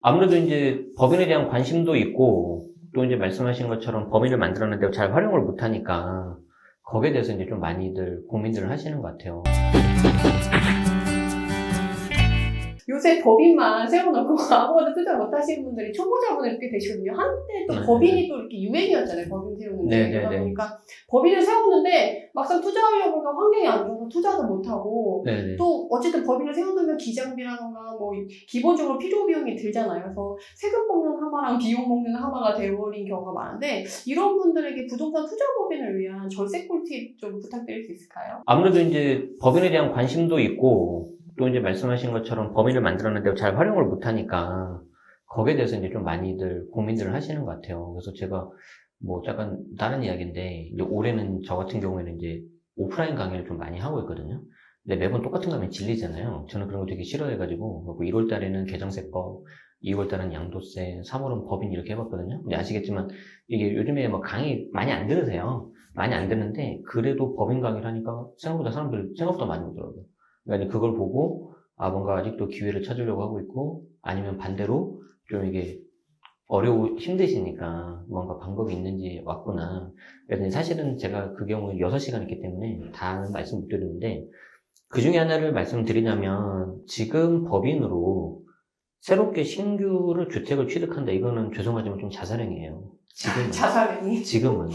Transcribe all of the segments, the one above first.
아무래도 이제 법인에 대한 관심도 있고, 또 이제 말씀하신 것처럼 법인을 만들었는데 잘 활용을 못하니까, 거기에 대해서 이제 좀 많이들 고민들을 하시는 것 같아요. 요새 법인만 세워놓고 아무것도 투자 못 하시는 분들이 초보자분들 이렇게 되시거든요. 한때 또 네. 법인이 또 이렇게 유행이었잖아요. 법인 세우는 게. 네, 그러다 네, 네. 보니까 법인을 세우는데 막상 투자하려고 하니까 환경이 안 좋아서 투자도 못하고 네네. 또 어쨌든 법인을 세워놓으면 기장비라던가 뭐 기본적으로 필요 비용이 들잖아요. 그래서 세금 먹는 하마랑 비용 먹는 하마가 되어버린 경우가 많은데 이런 분들에게 부동산 투자 법인을 위한 절세 꿀팁 좀 부탁드릴 수 있을까요? 아무래도 이제 법인에 대한 관심도 있고, 또 이제 말씀하신 것처럼 법인을 만들었는데 잘 활용을 못하니까, 거기에 대해서 이제 좀 많이들 고민들을 하시는 것 같아요. 그래서 제가 뭐 약간 다른 이야기인데, 이제 올해는 저 같은 경우에는 이제 오프라인 강의를 좀 많이 하고 있거든요. 근데 매번 똑같은 거 하면 질리잖아요. 저는 그런 거 되게 싫어해가지고, 1월 달에는 개정세법, 2월 달은 양도세, 3월은 법인 이렇게 해봤거든요. 근데 아시겠지만, 이게 요즘에 뭐 강의 많이 안 들으세요. 많이 안 듣는데, 그래도 법인 강의를 하니까 생각보다 사람들 생각보다 많이 오더라고요. 그러니까 이제 그걸 보고, 아, 뭔가 아직도 기회를 찾으려고 하고 있고, 아니면 반대로 좀 이게 힘드시니까 뭔가 방법이 있는지 왔구나. 그래서 사실은 제가 그 경우에 6시간 있기 때문에 다는 말씀 못 드리는데, 그 중에 하나를 말씀드리냐면, 지금 법인으로 새롭게 신규를 주택을 취득한다. 이거는 죄송하지만 좀 자살행위예요. 자살행위. 지금은.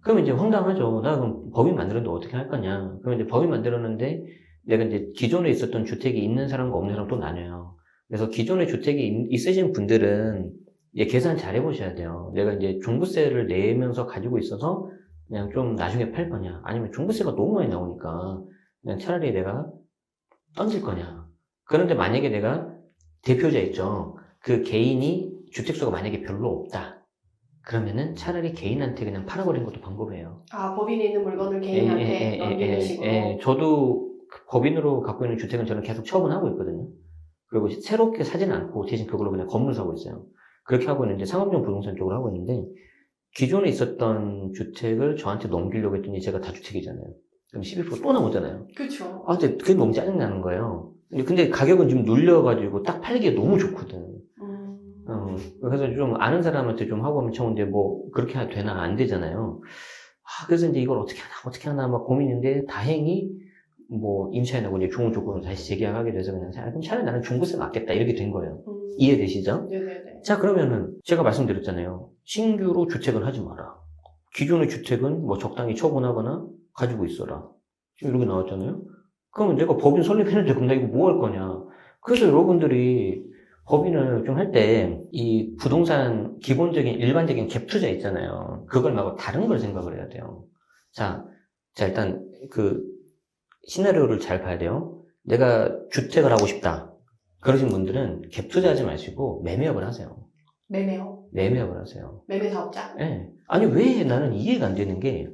그럼 이제 황당하죠. 나 그럼 법인 만들었는데 어떻게 할 거냐. 그럼 이제 법인 만들었는데 내가 이제 기존에 있었던 주택이 있는 사람과 없는 사람 또 나뉘어요. 그래서 기존에 주택이 있으신 분들은 이제 계산 잘 해보셔야 돼요. 내가 이제 종부세를 내면서 가지고 있어서 그냥 좀 나중에 팔 거냐. 아니면 종부세가 너무 많이 나오니까 그냥 차라리 내가 던질 거냐. 그런데 만약에 내가 대표자 있죠. 그 개인이 주택수가 만약에 별로 없다. 그러면은 차라리 개인한테 그냥 팔아버리는 것도 방법이에요. 아, 법인에 있는 물건을 개인한테 넘기는 식으로. 저도 법인으로 갖고 있는 주택은 저는 계속 처분하고 있거든요. 그리고 새롭게 사지는 않고 대신 그걸로 그냥 건물 사고 있어요. 그렇게 하고 있는데 상업용 부동산 쪽으로 하고 있는데 기존에 있었던 주택을 저한테 넘기려고 했더니 제가 다주택이잖아요. 그럼 12%또 나오잖아요. 그렇죠. 아, 근데 그게 너무 짜증나는 거예요. 근데 가격은 좀 눌려가지고 딱 팔기에 너무 좋거든. 그래서 좀 아는 사람한테 좀 하고 하면 좋은데 뭐 그렇게 되나 안 되잖아요. 아, 그래서 이제 이걸 어떻게 하나 막 고민인데 다행히 뭐 임차인하고 이제 좋은 조건으로 다시 재계약하게 돼서 그냥 그럼 차라리 나는 중고세 맞겠다 이렇게 된 거예요. 이해되시죠? 네네네. 자, 그러면은 제가 말씀드렸잖아요. 신규로 주택을 하지 마라. 기존의 주택은 뭐 적당히 처분하거나 가지고 있어라. 지금 이렇게 나왔잖아요. 그러면 내가 법인 설립했는데 그럼 나 이거 뭐 할 거냐. 그래서 여러분들이 법인을 좀 할 때 이 부동산 기본적인 일반적인 갭 투자 있잖아요. 그걸 말고 다른 걸 생각을 해야 돼요. 자 일단 그 시나리오를 잘 봐야 돼요. 내가 주택을 하고 싶다. 그러신 분들은 갭 투자하지 마시고 매매업을 하세요. 매매요? 매매업을 하세요. 매매 사업자? 네. 아니 왜 나는 이해가 안 되는 게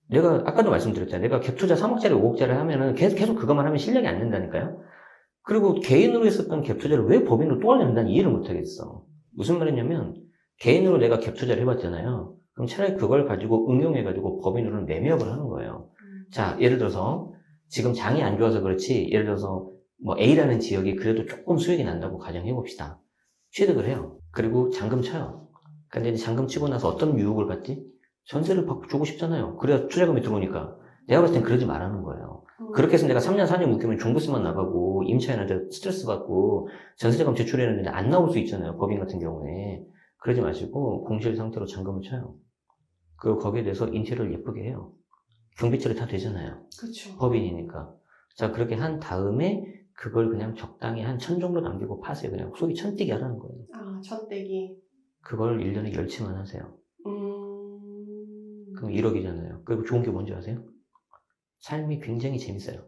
내가 아까도 말씀드렸잖아요. 내가 갭 투자 3억짜리 5억짜리 하면은 계속 그것만 하면 실력이 안 는다니까요. 그리고 개인으로 했었던 갭 투자를 왜 법인으로 또 하려면 난 이해를 못 하겠어. 무슨 말이냐면 개인으로 내가 갭 투자를 해봤잖아요. 그럼 차라리 그걸 가지고 응용해가지고 법인으로는 매매업을 하는 거예요. 자, 예를 들어서 지금 장이 안 좋아서 그렇지 예를 들어서 뭐 A라는 지역이 그래도 조금 수익이 난다고 가정해봅시다. 취득을 해요. 그리고 잔금 쳐요. 근데 이제 잔금 치고 나서 어떤 유혹을 받지? 전세를 받고 주고 싶잖아요. 그래야 투자금이 들어오니까. 내가 봤을 땐 그러지 말라는 거예요. 그렇게 해서 내가 3년, 4년 묶이면 종부세만 나가고 임차인한테 스트레스 받고 전세자금 제출했는데 안 나올 수 있잖아요. 법인 같은 경우에. 그러지 마시고 공실 상태로 잔금을 쳐요. 그리고 거기에 대해서 인테리어를 예쁘게 해요. 경비처리 다 되잖아요. 그렇죠. 법인이니까. 자, 그렇게 한 다음에 그걸 그냥 적당히 한 1,000 정도 남기고 파세요. 그냥 소위 천떼기 하라는 거예요. 아, 천떼기. 그걸 1년에 10채만 하세요. 그럼 1억이잖아요. 그리고 좋은 게 뭔지 아세요? 삶이 굉장히 재밌어요.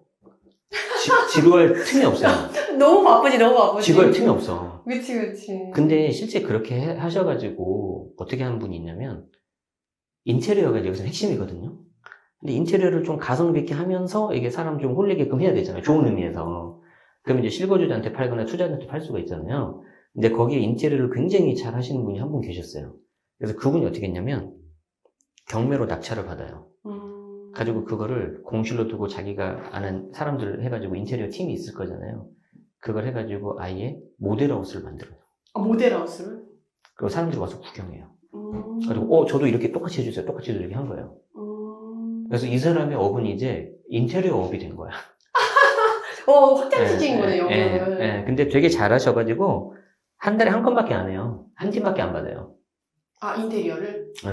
지루할 틈이 없어요. 너무 바쁘지. 지루할 틈이 없어. 그치. 근데 실제 그렇게 하셔가지고 어떻게 하는 분이 있냐면 인테리어가 여기서 핵심이거든요. 근데 인테리어를 좀 가성비 있게 하면서 이게 사람 좀 홀리게끔 해야 되잖아요. 좋은 의미에서. 그러면 이제 실거주자한테 팔거나 투자자한테 팔 수가 있잖아요. 근데 거기에 인테리어를 굉장히 잘 하시는 분이 한 분 계셨어요. 그래서 그분이 어떻게 했냐면 경매로 낙찰을 받아요. 가지고 그거를 공실로 두고 자기가 아는 사람들 해가지고 인테리어 팀이 있을 거잖아요. 그걸 해가지고 아예 모델하우스를 만들어요. 아, 모델하우스를? 그리고 사람들이 와서 구경해요. 음. 그리고 저도 이렇게 똑같이 해주세요. 똑같이 해주세요. 이렇게 한 거예요. 그래서 이 사람의 업은 이제 인테리어 업이 된 거야. 확장 취지인 거네, 영역을. 근데 되게 잘하셔가지고 한 달에 한 건밖에 안 해요. 한 팀밖에 안 받아요. 아, 인테리어를? 네.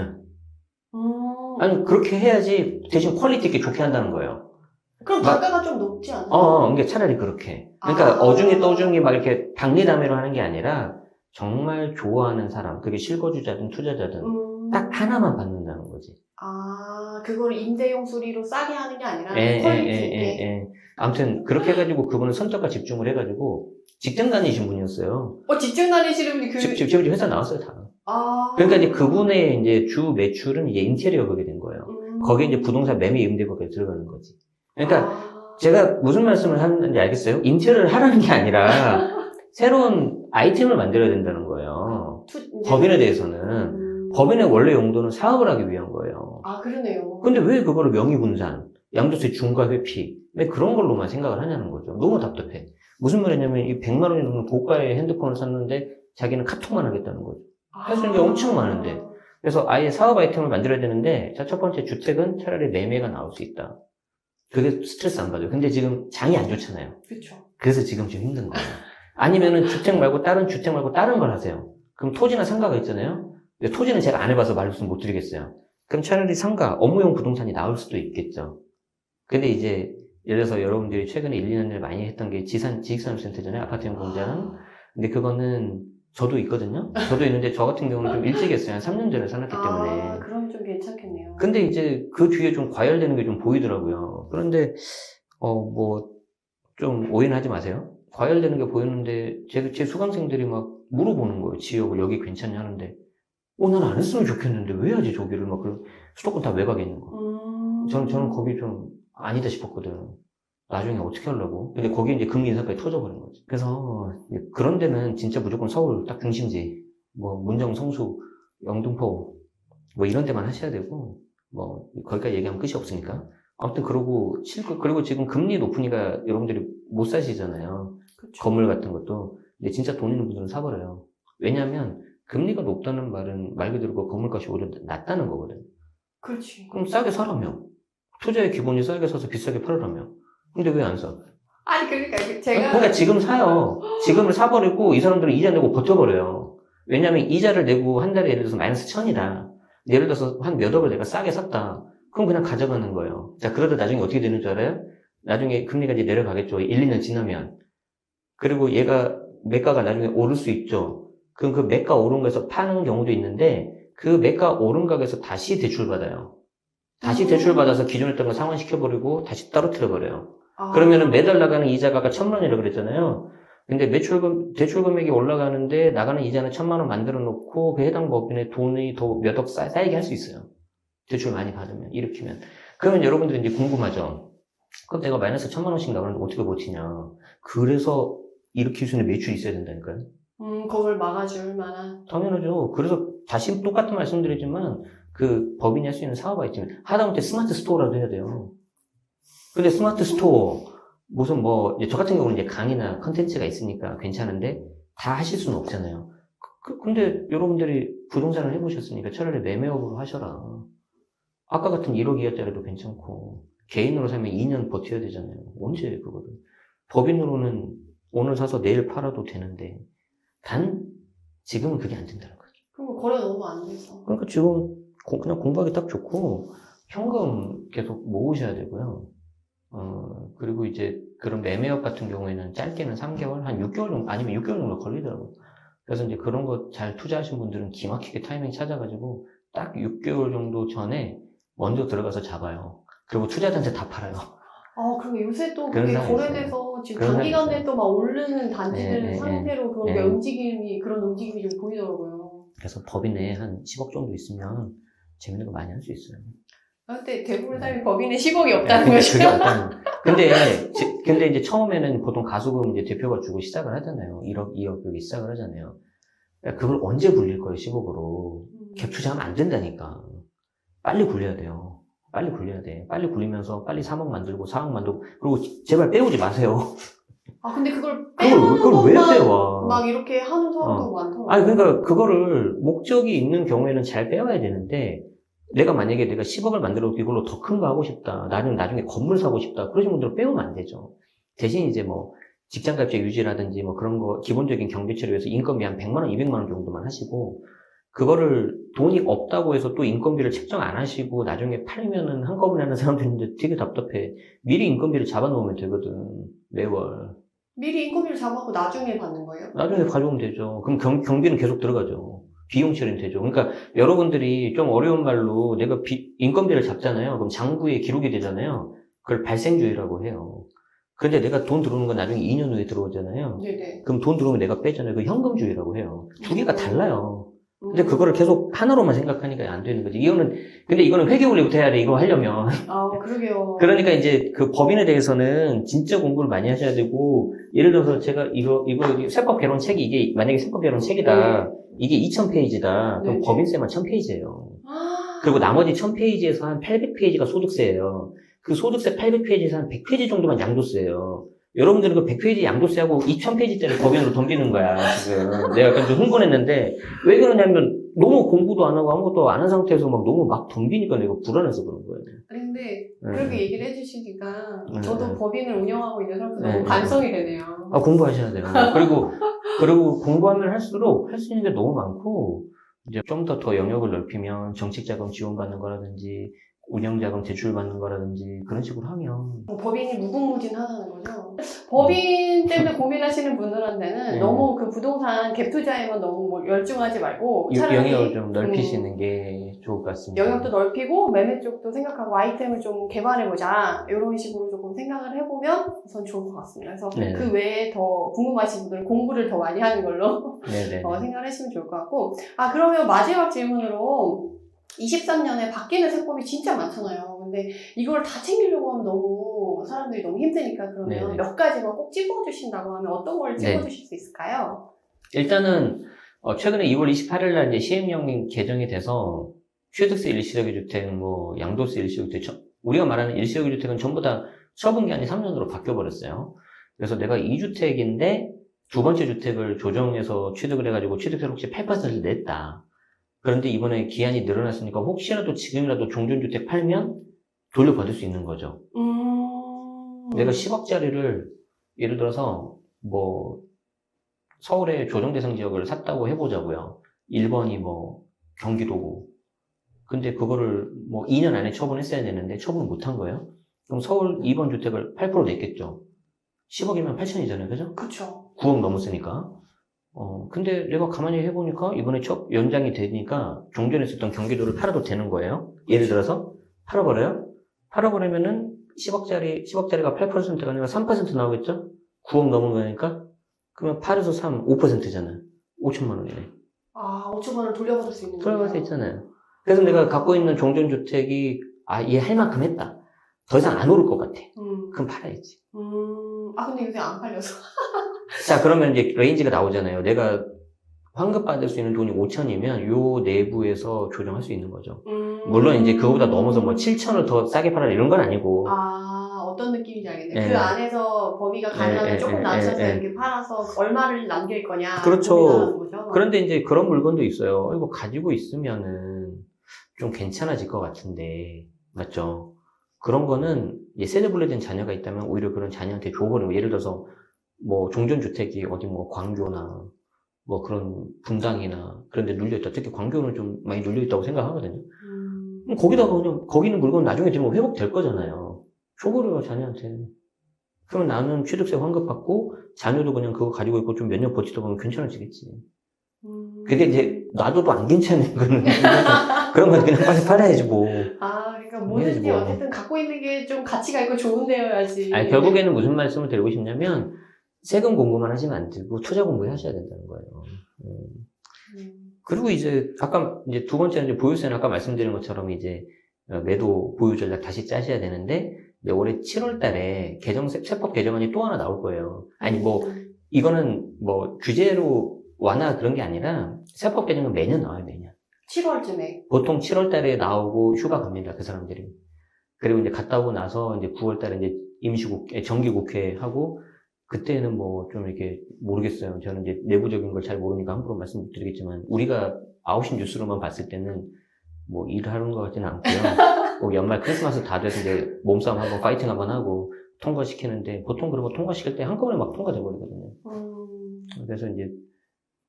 아니 그렇게 해야지 대신 퀄리티 있게 좋게 한다는 거예요. 그럼 단가가 좀 높지 않나요? 그러니까 차라리 그렇게. 그러니까 어중이 떠중이 막 이렇게 박리담회로 하는 게 아니라 정말 좋아하는 사람, 그게 실거주자든 투자자든 딱 하나만 받는다는 거지. 아, 그거를 임대용 수리로 싸게 하는 게 아니라 퀄리티 있게. 아무튼 그렇게 해가지고 그분은 선택과 집중을 해가지고 직장 다니신 분이었어요. 직장 다니시는 분이 지금 회사 나왔어요 다. 아. 그러니까 이제 그분의 이제 주 매출은 이제 인테리어 그게 된 거예요. 거기에 이제 부동산 매매 임대거기에 들어가는 거지. 그러니까 제가 무슨 말씀을 하는지 알겠어요? 인테리어를 하라는 게 아니라 새로운 아이템을 만들어야 된다는 거예요. 법인에 대해서는. 법인의 원래 용도는 사업을 하기 위한 거예요. 아, 그러네요. 근데 왜 그거를 명의분산, 양도세 중과 회피, 왜 그런 걸로만 생각을 하냐는 거죠. 너무 답답해. 무슨 말이냐면 이 100만 원이 넘는 고가의 핸드폰을 샀는데 자기는 카톡만 하겠다는 거죠. 할 수 있는 게 엄청 많은데. 그래서 아예 사업 아이템을 만들어야 되는데, 자, 첫 번째 주택은 차라리 매매가 나올 수 있다. 그게 스트레스 안 받아요. 근데 지금 장이 안 좋잖아요. 그렇죠. 그래서 지금 좀 힘든 거예요. 아니면은 주택 말고 다른 걸 하세요. 그럼 토지나 상가가 있잖아요. 근데 토지는 제가 안 해봐서 말씀 못 드리겠어요. 그럼 차라리 상가, 업무용 부동산이 나올 수도 있겠죠. 근데 이제 예를 들어서 여러분들이 최근에 1, 2년 전에 많이 했던 게 지익산업센터잖아요. 아파트형 공장. 근데 그거는 저도 있거든요. 저도 있는데 저 같은 경우는 좀 일찍 했어요. 한 3년 전에 사놨기 때문에. 그럼 좀 괜찮겠네요. 근데 이제 그 뒤에 좀 과열되는 게 좀 보이더라고요. 그런데 좀 오해는 하지 마세요. 과열되는 게 보였는데 제 수강생들이 막 물어보는 거예요. 지역을 여기 괜찮냐 하는데 난 안 했으면 좋겠는데 왜 하지 저기를 막 수도권 다 외곽에 있는 거. 저는 거기 좀 아니다 싶었거든. 나중에 어떻게 하려고. 근데 거기에 이제 금리 인상까지 터져버린 거지. 그래서 그런 데는 진짜 무조건 서울 딱 중심지. 문정, 성수, 영등포 이런 데만 하셔야 되고 거기까지 얘기하면 끝이 없으니까. 아무튼 그리고 지금 금리 높으니까 여러분들이 못 사시잖아요. 그쵸. 건물 같은 것도. 근데 진짜 돈 있는 분들은 사버려요. 왜냐하면 금리가 높다는 말은 말 그대로 그 건물값이 오히려 낮다는 거거든. 그렇지. 그럼 싸게 사라며. 투자의 기본이 싸게 사서 비싸게 팔으라며. 근데 왜 안 사? 아니, 그러니까 제가. 그러니까 지금 사요. 지금을 사버리고 이 사람들은 이자 내고 버텨버려요. 왜냐면 이자를 내고 한 달에 예를 들어서 마이너스 1000이다. 예를 들어서 한 몇 억을 내가 싸게 샀다. 그럼 그냥 가져가는 거예요. 자, 그러다 나중에 어떻게 되는 줄 알아요? 나중에 금리가 이제 내려가겠죠. 1, 2년 지나면. 그리고 얘가 매가가 나중에 오를 수 있죠. 그럼 그 매가 오른 거에서 파는 경우도 있는데 그 매가 오른 가격에서 다시 대출받아요. 다시 대출받아서 기존에 있던 거 상환시켜버리고 다시 떨어뜨려버려요. 그러면은 매달 나가는 이자가 아까 1000만 원이라고 그랬잖아요. 근데 대출 금액이 올라가는데 나가는 이자는 1000만 원 만들어 놓고 그 해당 법인의 돈이 더 몇 억 쌓이게 할 수 있어요. 대출 많이 받으면, 일으키면. 그러면 여러분들이 이제 궁금하죠. 그럼 내가 마이너스 1000만 원씩 나가는데 어떻게 버티냐. 그래서 일으킬 수 있는 매출이 있어야 된다니까요. 그걸 막아줄 만한. 당연하죠. 그래서 다시 똑같은 말씀드리지만 그 법인이 할 수 있는 사업 아이템 하다못해 스마트 스토어라도 해야 돼요. 근데 스마트 스토어 무슨 저 같은 경우는 이제 강의나 컨텐츠가 있으니까 괜찮은데 다 하실 수는 없잖아요. 근데 여러분들이 부동산을 해보셨으니까 차라리 매매업으로 하셔라. 아까 같은 1억 2억짜리도 괜찮고 개인으로 사면 2년 버텨야 되잖아요. 언제 그거를. 법인으로는 오늘 사서 내일 팔아도 되는데 단 지금은 그게 안 된다는 거죠. 그리고 거래 너무 안 돼서. 그러니까 지금 그냥 공부하기 딱 좋고 현금 계속 모으셔야 되고요. 그리고 이제 그런 매매업 같은 경우에는 짧게는 3개월, 한 6개월 정도, 아니면 6개월 정도 걸리더라고요. 그래서 이제 그런 거 잘 투자하신 분들은 기막히게 타이밍 찾아가지고 딱 6개월 정도 전에 먼저 들어가서 잡아요. 그리고 투자자한테 다 팔아요. 그리고 요새 또 그런 그게 상황이 거래돼서 지금 그런 단기간에 상황이 또 막 오르는 단지들 네, 상태로 그런 게 그런 움직임이 좀 보이더라고요. 그래서 법인에 한 10억 정도 있으면 재밌는 거 많이 할 수 있어요. 근데 대부분 사람이 법인에 10억이 없다는 거죠. 그게 없다는. 근데 이제 처음에는 보통 가수금 이제 대표가 주고 시작을 하잖아요. 1억, 2억 이렇게 시작을 하잖아요. 그러니까 그걸 언제 굴릴 거예요, 10억으로. 갭 투자하면 안 된다니까. 빨리 굴려야 돼요. 빨리 굴려야 돼. 빨리 굴리면서 빨리 3억 만들고 4억 만들고 그리고 제발 빼오지 마세요. 아, 근데 그걸 빼는 그걸 왜 것만 빼와? 막 이렇게 하는 사람도 많더라고요. 아니, 그러니까 그거를 목적이 있는 경우에는 잘 빼와야 되는데, 내가 만약에 내가 10억을 만들어도 이걸로 더 큰 거 하고 싶다. 나중에 건물 사고 싶다. 그러신 분들은 빼오면 안 되죠. 대신 이제 뭐, 직장가입자 유지라든지 뭐 그런 거, 기본적인 경비처를 위해서 인건비 한 100만 원, 200만 원 정도만 하시고, 그거를 돈이 없다고 해서 또 인건비를 책정 안 하시고, 나중에 팔면은 한꺼번에 하는 사람들인데 되게 답답해. 미리 인건비를 잡아놓으면 되거든. 매월. 미리 인건비를 잡아놓고 나중에 받는 거예요? 나중에 가져오면 되죠. 그럼 경비는 계속 들어가죠. 비용 처리는 되죠. 그러니까 여러분들이 좀 어려운 말로 내가 인건비를 잡잖아요. 그럼 장부에 기록이 되잖아요. 그걸 발생주의라고 해요. 그런데 내가 돈 들어오는 건 나중에 2년 후에 들어오잖아요. 네네. 그럼 돈 들어오면 내가 빼잖아요. 그 현금주의라고 해요. 두 개가 달라요. 근데 음. 그거를 계속 하나로만 생각하니까 안 되는 거지. 근데 이거는 회계원리부터 해야 돼. 이거 하려면. 아, 그러게요. 그러니까 이제 그 법인에 대해서는 진짜 공부를 많이 하셔야 되고, 예를 들어서 제가 이거 세법 개론 책이 이게 만약에 세법 개론 책이다. 이게 2000페이지다. 그럼 네. 법인세만 1000페이지예요. 아, 그리고 나머지 1000페이지에서 한 800페이지가 소득세예요. 그 소득세 800페이지에서 한 100페이지 정도만 양도세예요. 여러분들은 그 100페이지 양도세하고 2000페이지짜리 법인으로 덤비는 거야, 지금. 내가 약간 좀 흥분했는데, 왜 그러냐면, 너무 공부도 안 하고 아무것도 안 한 상태에서 막 너무 막 덤비니까 내가 불안해서 그런 거예요. 아니, 근데 네. 그렇게 얘기를 해주시니까 네. 저도 법인을 운영하고 있는 사람도 네. 너무 반성이 되네요. 아, 공부하셔야 돼요. 그리고 공부하면 할수록 할 수 있는 게 너무 많고, 이제 좀 더 영역을 넓히면 정책자금 지원받는 거라든지, 운영자금 대출받는 거라든지, 그런 식으로 하면. 법인이 무궁무진하다는 거죠. 법인 때문에 고민하시는 분들한테는 네. 너무 그 부동산 갭 투자에만 너무 뭐 열중하지 말고 영역을 좀 넓히시는 게 좋을 것 같습니다. 영역도 넓히고 매매 쪽도 생각하고 아이템을 좀 개발해보자 이런 식으로 조금 생각을 해보면 우선 좋을 것 같습니다. 그래서 네. 그 외에 더 궁금하신 분들은 공부를 더 많이 하는 걸로 네네. 생각을 하시면 좋을 것 같고 그러면 마지막 질문으로 23년에 바뀌는 세법이 진짜 많잖아요. 근데 이걸 다 챙기려고 하면 너무 사람들이 너무 힘드니까 그러면 네네. 몇 가지만 꼭 찝어주신다고 하면 어떤 걸 찝어주실 수 있을까요? 일단은, 최근에 2월 28일 날 이제 시행령이 개정이 돼서, 취득세 일시적의 주택, 뭐, 양도세 일시적의 주택, 우리가 말하는 일시적의 주택은 전부 다 처분기한이 3년으로 바뀌어버렸어요. 그래서 내가 2주택인데, 두 번째 주택을 조정해서 취득을 해가지고 취득세를 혹시 8%를 냈다. 그런데 이번에 기한이 늘어났으니까 혹시라도 지금이라도 종전주택 팔면 돌려받을 수 있는 거죠. 내가 10억짜리를 예를 들어서 뭐 서울의 조정대상 지역을 샀다고 해보자고요. 1번이 뭐 경기도고. 근데 그거를 뭐 2년 안에 처분했어야 되는데 처분을 못한 거예요. 그럼 서울 2번 주택을 8% 냈겠죠. 10억이면 8천이잖아요. 그죠? 그쵸. 9억 넘었으니까. 근데 내가 가만히 해보니까 이번에 연장이 되니까 종전했었던 경기도를 팔아도 되는 거예요. 예를 들어서 팔아버려요. 팔아버리면은 10억짜리가 8%가 아니라 3% 나오겠죠? 9억 넘은 거니까. 그러면 8에서 3, 5%잖아요. 5천만 원이네. 5천만 원을 돌려받을 수 있는 돌아갈 수 거예요? 있잖아요. 그래서 내가 갖고 있는 종전주택이, 얘 할 만큼 했다. 더 이상 안 오를 것 같아. 그럼 팔아야지. 근데 요새 안 팔려서. 자, 그러면 이제 레인지가 나오잖아요. 내가 환급 받을 수 있는 돈이 5천이면 요 내부에서 조정할 수 있는 거죠. 물론 이제 그거보다 넘어서 뭐 7천을 더 싸게 팔아라 이런 건 아니고. 어떤 느낌인지 알겠네요. 네. 그 안에서 범위가 가능하면 조금 낮춰서 이렇게 팔아서 얼마를 남길 거냐. 그렇죠. 고민하는 거죠. 그런데 이제 그런 물건도 있어요. 이거 가지고 있으면은 좀 괜찮아질 것 같은데. 맞죠? 그런 거는 세대 분리된 자녀가 있다면 오히려 그런 자녀한테 줘버리고, 예를 들어서 뭐 종전주택이 어디 뭐 광교나 뭐 그런 분당이나 그런 데 눌려있다. 특히 광교는 좀 많이 눌려있다고 생각하거든요. 그럼 거기다가 그냥 거기 있는 물건 나중에 되면 회복될 거잖아요. 줘버려요, 자녀한테. 그러면 나는 취득세 환급받고 자녀도 그냥 그거 가지고 있고 좀 몇 년 버티다 보면 괜찮아지겠지. 근데 이제 놔둬도 안 괜찮은 거는 그런 건 그냥 빨리 팔아야지 뭐. 그러니까 뭐든지 뭐. 어쨌든 갖고 있는 게 좀 가치가 있고 좋은 데여야지. 결국에는 무슨 말씀을 드리고 싶냐면 세금 공부만 하시면 안 되고 투자 공부하셔야 된다는 거예요. 그리고 이제 아까 이제 두 번째는 이제 보유세는 아까 말씀드린 것처럼 이제 매도 보유 전략 다시 짜셔야 되는데 올해 7월 달에 세법 개정안이 또 하나 나올 거예요. 아니 뭐 이거는 뭐 규제로 완화 그런 게 아니라 세법 개정은 매년 나와요, 매년. 7월쯤에. 보통 7월 달에 나오고 휴가 갑니다, 그 사람들이. 그리고 이제 갔다 오고 나서 이제 9월 달에 이제 정기국회 하고 그때는 뭐 좀 이렇게 모르겠어요. 저는 이제 내부적인 걸 잘 모르니까 함부로 말씀 못 드리겠지만 우리가 9시 뉴스로만 봤을 때는 뭐 일하는 것 같지는 않고요. 뭐 연말 크리스마스 다 돼서 이제 몸싸움 한번 파이팅 한번 하고 통과시키는데 보통 그런 거 통과시킬 때 한꺼번에 막 통과돼 버리거든요. 그래서 이제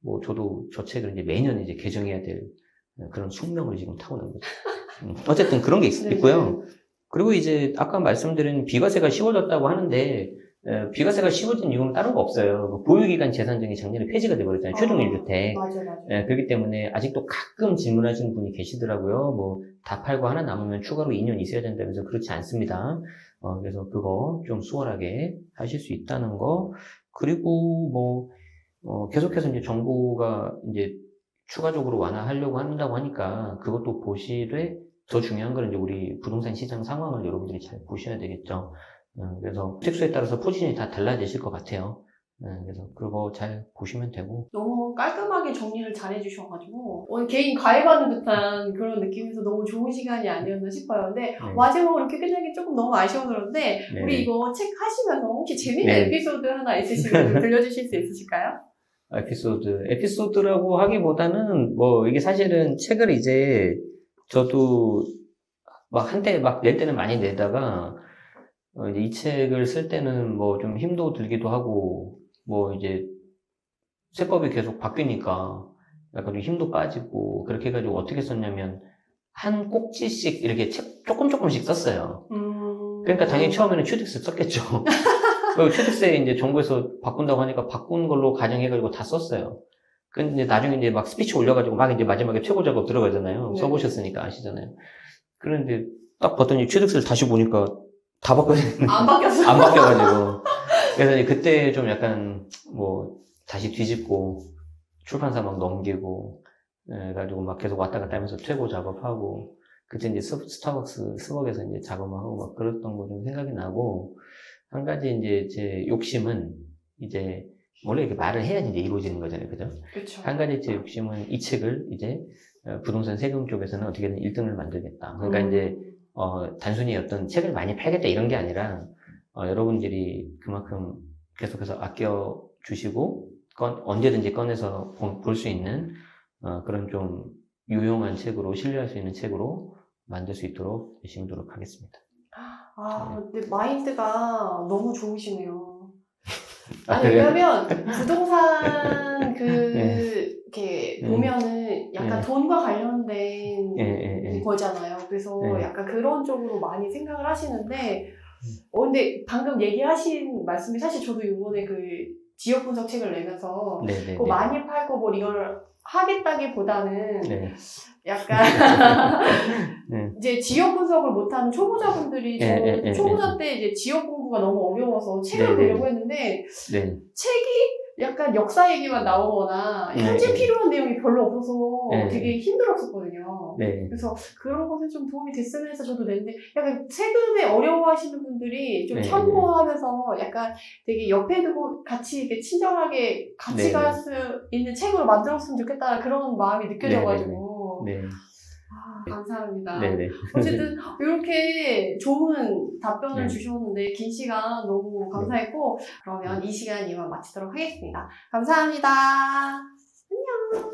뭐 저도 저 책을 이제 매년 이제 개정해야 될 그런 숙명을 지금 타고난 거죠. 어쨌든 그런 게 네. 있고요. 그리고 이제 아까 말씀드린 비과세가 쉬워졌다고 하는데 비과세가 쉬워진 이유는 다른 거 없어요. 보유기간 재산정이 작년에 폐지가 돼버렸잖아요. 최종 1주택. 맞아요. 그렇기 때문에 아직도 가끔 질문하시는 분이 계시더라고요. 뭐 다 팔고 하나 남으면 추가로 2년 있어야 된다면서 그렇지 않습니다. 그래서 그거 좀 수월하게 하실 수 있다는 거. 그리고 뭐 계속해서 이제 정부가 이제 추가적으로 완화하려고 한다고 하니까 그것도 보시되 더 중요한 건 이제 우리 부동산 시장 상황을 여러분들이 잘 보셔야 되겠죠. 그래서 택수에 따라서 포지션이 다 달라지실 것 같아요. 그래서 그거 잘 보시면 되고. 너무 깔끔하게 정리를 잘 해주셔가지고 오늘 개인 가입하는 듯한 그런 느낌에서 너무 좋은 시간이 아니었나 싶어요. 근데 마지막으로 이렇게 끝나기 조금 너무 아쉬워졌는데 네. 우리 이거 책 하시면서 혹시 재밌는 네. 에피소드 하나 있으시면 좀 들려주실 수 있으실까요? 에피소드라고 하기보다는 뭐 이게 사실은 책을 이제 저도 막 한때 막 낼 때는 많이 내다가 이제 이 책을 쓸 때는 뭐 좀 힘도 들기도 하고 뭐 이제 세법이 계속 바뀌니까 약간 좀 힘도 빠지고 그렇게 해가지고 어떻게 썼냐면 한 꼭지씩 이렇게 책 조금씩 썼어요. 그러니까 당연히 처음에는 튜덱스 썼겠죠. 튜덱스에 이제 정부에서 바꾼다고 하니까 바꾼 걸로 가정해가지고 다 썼어요. 근데 나중에 이제 막 스피치 올려가지고 막 이제 마지막에 최고 작업 들어가잖아요. 네. 써보셨으니까 아시잖아요. 그런데 딱 봤더니 튜덱스를 다시 보니까 다 바꿔졌네. 안 바뀌었어요. 안 바뀌어가지고. 그래서 이제 그때 좀 약간 뭐 다시 뒤집고 출판사 막 넘기고 해가지고 막 계속 왔다 갔다 하면서 최고 작업하고 그때 이제 스타벅스 스벅에서 이제 작업하고 막 그랬던 거 좀 생각이 나고 한 가지 이제 제 욕심은 이제 원래 이렇게 말을 해야지 이제 이루어지는 거잖아요, 그죠? 그렇죠. 한 가지 제 욕심은 이 책을 이제 부동산 세금 쪽에서는 어떻게든 1등을 만들겠다. 그러니까 이제 단순히 어떤 책을 많이 팔겠다 이런 게 아니라 여러분들이 그만큼 계속해서 아껴 주시고 언제든지 꺼내서 볼 수 있는 그런 좀 유용한 책으로 신뢰할 수 있는 책으로 만들 수 있도록 열심히 노력하겠습니다. 근데 마인드가 너무 좋으시네요. 그래요? 왜냐면 부동산 이렇게 네. 보면은 약간 네. 돈과 관련된 네. 거잖아요. 그래서 네. 약간 그런 쪽으로 많이 생각을 하시는데, 근데 방금 얘기하신 말씀이 사실 저도 이번에 그 지역 분석 책을 내면서 네네네. 그거 많이 팔고 뭐 이걸 하겠다기보다는 네. 약간 네. 이제 지역 분석을 못하는 초보자분들이 초보자 때 이제 지역 공부가 너무 어려워서 책을 보려고 했는데 네. 책이 약간 역사 얘기만 나오거나 현재 필요한 내용이 별로 없어서 되게 힘들었었거든요. 네. 그래서 그런 것에 좀 도움이 됐으면 해서 저도 냈는데 약간 세금에 어려워하시는 분들이 좀 참고하면서 약간 되게 옆에 두고 같이 이렇게 친절하게 같이 갈 수 있는 책으로 만들었으면 좋겠다는 그런 마음이 느껴져가지고 네. 감사합니다. 네네. 어쨌든 이렇게 좋은 답변을 네. 주셨는데 긴 시간 너무 감사했고 그러면 이 시간 이만 마치도록 하겠습니다. 감사합니다. 안녕.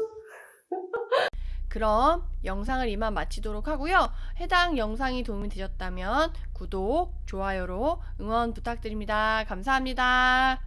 그럼 영상을 이만 마치도록 하고요. 해당 영상이 도움이 되셨다면 구독, 좋아요로 응원 부탁드립니다. 감사합니다.